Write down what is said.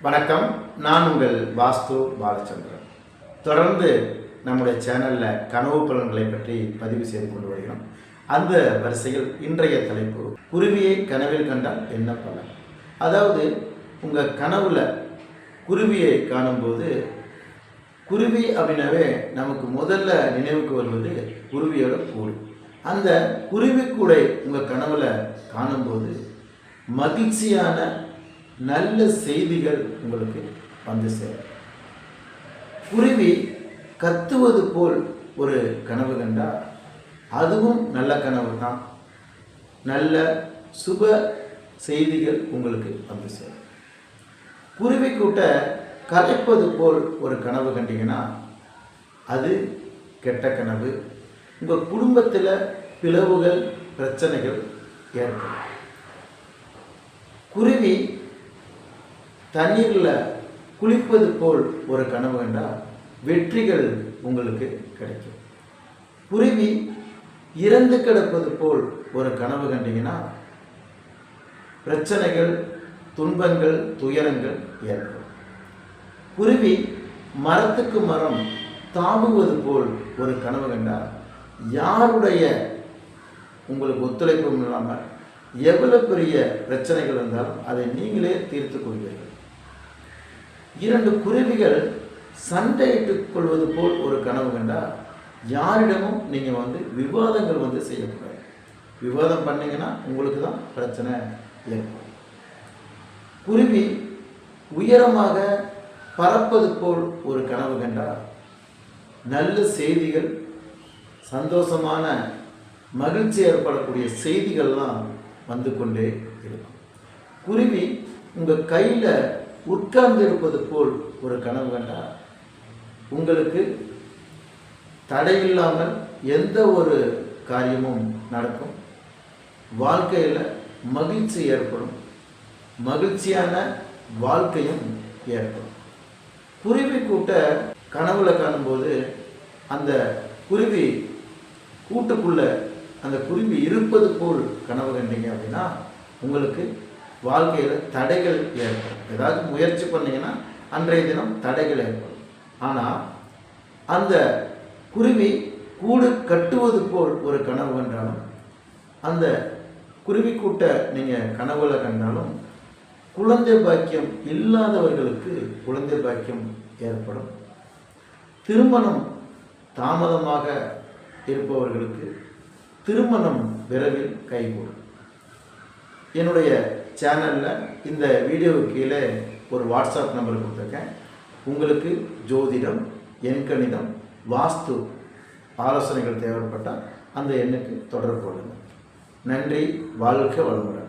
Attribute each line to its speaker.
Speaker 1: வணக்கம். நான் உங்கள் வாஸ்து பாலச்சந்திரன். தொடர்ந்து நம்முடைய சேனலில் கனவு பலன்களை பற்றி பதிவு செய்து கொண்டு வருகிறோம். அந்த வரிசையில் இன்றைய தலைப்பு, குருவியை கனவில் கண்டால் என்ன பலன்? அதாவது உங்கள் கனவுல குருவியை காணும்போது, குருவி அப்படின்னாவே நமக்கு முதல்ல நினைவுக்கு வருவது குருவியோட கூடு. அந்த குருவி கூடை உங்கள் கனவுல காணும்போது மகிழ்ச்சியான நல்ல செய்திகள் உங்களுக்கு வந்து சேரும். குருவி கத்துவது போல் ஒரு கனவு கண்டா அதுவும் நல்ல கனவு தான். நல்ல சுப செய்திகள் உங்களுக்கு வந்து சேரும். குருவி கூட்ட கலைப்பது போல் ஒரு கனவு கண்டீங்கன்னா அது கெட்ட கனவு. உங்கள் குடும்பத்தில் பிளவுகள், பிரச்சனைகள் ஏற்படும். குருவி தண்ணீரில் குளிப்பது போல் ஒரு கனவு கண்டால் வெற்றிகள் உங்களுக்கு கிடைக்கும். குருவி இறந்து கிடப்பது போல் ஒரு கனவு கண்டீங்கன்னா பிரச்சனைகள், துன்பங்கள், துயரங்கள் ஏற்படும். குருவி மரத்துக்கு மரம் தாவுவது போல் ஒரு கனவு கண்டால் யாருடைய உங்களுக்கு ஒத்துழைப்பும் இல்லாமல் எவ்வளவு பெரிய பிரச்சனைகள் இருந்தாலும் அதை நீங்களே தீர்த்து கொள்வீர்கள். இரண்டு குருவிகள் சண்டையிட்டுக் கொள்வது போல் ஒரு கனவு கண்டால் யாரிடமும் நீங்கள் விவாதங்கள் செய்யக்கூடாது. விவாதம் பண்ணீங்கன்னா உங்களுக்கு தான் பிரச்சனை ஏற்படும். குருவி உயரமாக பறப்பது போல் ஒரு கனவு கண்டால் நல்ல செய்திகள், சந்தோஷமான மகிழ்ச்சி ஏற்படக்கூடிய செய்திகள்லாம் வந்து கொண்டே இருக்கும். குருவி உங்கள் கையில் உட்கார்ந்து இருப்பது போல் ஒரு கனவு கண்டால் உங்களுக்கு தடையில்லாமல் எந்த ஒரு காரியமும் நடக்கும். வாழ்க்கையில் மகிழ்ச்சி ஏற்படும். மகிழ்ச்சியான வாழ்க்கையும் ஏற்படும். குருவி கூட்ட கனவுல காணும்போது அந்த குருவி கூட்டுக்குள்ள அந்த குருவி இருப்பது போல் கனவு கண்டீங்க அப்படின்னா உங்களுக்கு வாழ்க்கையில் தடைகள் ஏற்படும். ஏதாவது முயற்சி பண்ணீங்கன்னா அன்றைய தினம் தடைகள் ஏற்படும். ஆனால் அந்த குருவி கூடு கட்டுவது போல் ஒரு கனவு கண்டாலும், அந்த குருவி கூட்ட நீங்கள் கனவுல கண்டாலும் குழந்தை பாக்கியம் இல்லாதவர்களுக்கு குழந்தை பாக்கியம் ஏற்படும். திருமணம் தாமதமாக இருப்பவர்களுக்கு திருமணம் விரைவில் கைகூடும். என்னுடைய சேனலில் இந்த வீடியோவுக்கு கீழே ஒரு வாட்ஸ்அப் நம்பர் கொடுத்துருக்கேன். உங்களுக்கு ஜோதிடம், எண்கணிதம், வாஸ்து ஆலோசனைகள் தேவைப்பட்டால் அந்த எண்ணுக்கு தொடர்பு கொள்ளுங்கள். நன்றி. வாழ்க வளமுடன்.